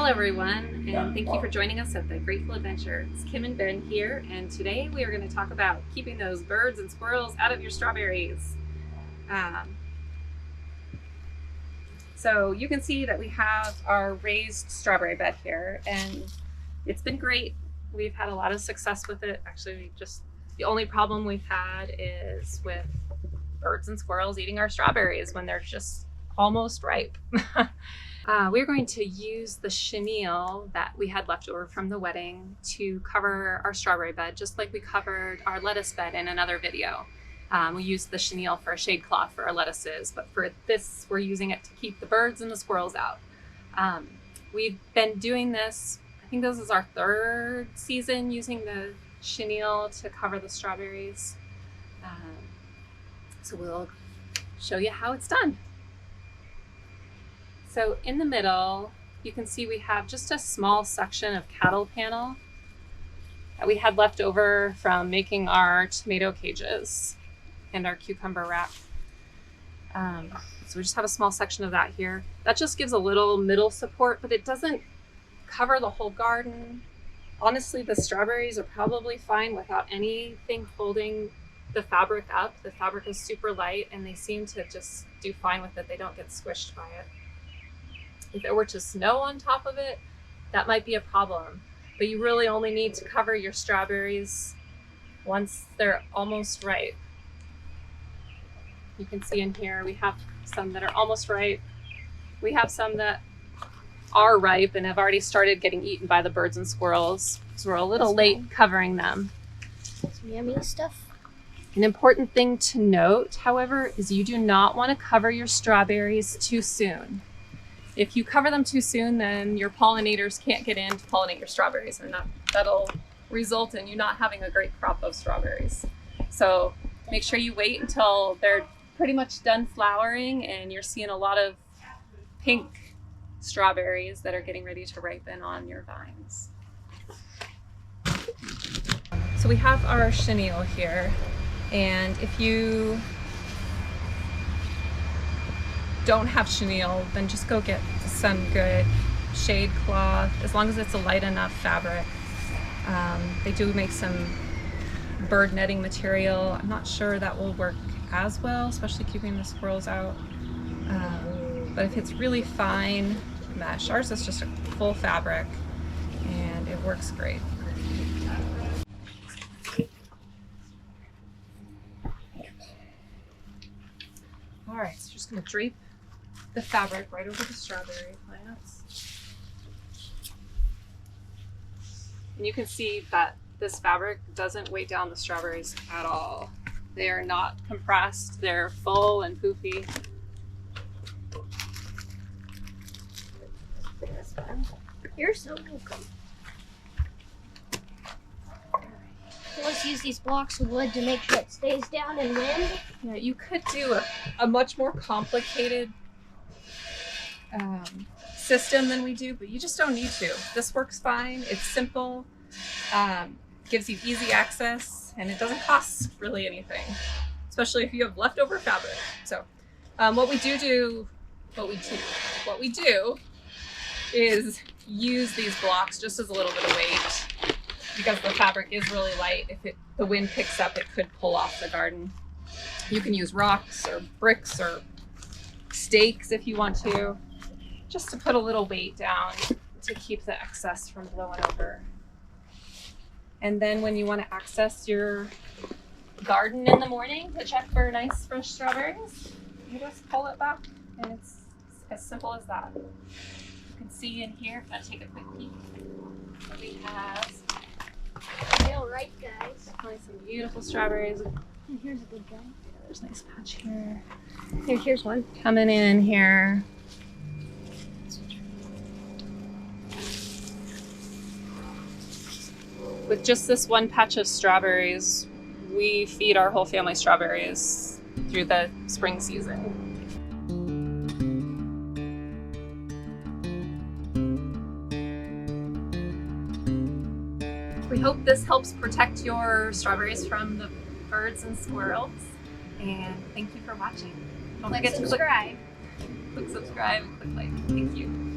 Hello everyone, and thank you for joining us at the Grateful Adventure. It's Kim and Ben here, and today we are going to talk about keeping those birds and squirrels out of your strawberries. So you can see that we have our raised strawberry bed here, and it's been great. We've had a lot of success with it. Actually, the only problem we've had is with birds and squirrels eating our strawberries when they're just almost ripe. We're going to use the chenille that we had left over from the wedding to cover our strawberry bed, just like we covered our lettuce bed in another video. We used the chenille for a shade cloth for our lettuces, but for this, we're using it to keep the birds and the squirrels out. We've been doing this, I think this is our third season using the chenille to cover the strawberries. So we'll show you how it's done. So in the middle, you can see we have just a small section of cattle panel that we had left over from making our tomato cages and our cucumber wrap. So we just have a small section of that here. That just gives a little middle support, but it doesn't cover the whole garden. Honestly, the strawberries are probably fine without anything holding the fabric up. The fabric is super light and they seem to just do fine with it. They don't get squished by it. If it were to snow on top of it, that might be a problem. But you really only need to cover your strawberries once they're almost ripe. You can see in here, we have some that are almost ripe. We have some that are ripe and have already started getting eaten by the birds and squirrels. So we're a little late covering them. Some yummy stuff. An important thing to note, however, is you do not want to cover your strawberries too soon. If you cover them too soon, then your pollinators can't get in to pollinate your strawberries, and that'll result in you not having a great crop of strawberries. So make sure you wait until they're pretty much done flowering and you're seeing a lot of pink strawberries that are getting ready to ripen on your vines. So we have our chenille here, and if you don't have chenille, then just go get some good shade cloth, as long as it's a light enough fabric. They do make some bird netting material. I'm not sure that will work as well, especially keeping the squirrels out. But if it's really fine mesh, ours is just a full fabric and it works great. All right, so just gonna drape the fabric right over the strawberry plants. And you can see that this fabric doesn't weigh down the strawberries at all. They are not compressed, they're full and poofy. You're so welcome. Let's use these blocks of wood to make sure it stays down in wind. Yeah, you could do a much more complicated system than we do, but you just don't need to. This works fine. It's simple, gives you easy access, and it doesn't cost really anything, especially if you have leftover fabric. So what we do is use these blocks just as a little bit of weight, because the fabric is really light. If the wind picks up, it could pull off the garden. You can use rocks or bricks or stakes if you want to, just to put a little weight down to keep the excess from blowing over. And then when you want to access your garden in the morning to check for nice fresh strawberries, you just pull it back, and it's as simple as that. You can see in here, I'm gonna take a quick peek. We have All right, guys. some beautiful strawberries. And here's a good guy. There's a nice patch here. Here's one. Coming in here. With just this one patch of strawberries, we feed our whole family strawberries through the spring season. We hope this helps protect your strawberries from the birds and squirrels. And thank you for watching. Don't forget to subscribe. Click subscribe and click like. Thank you.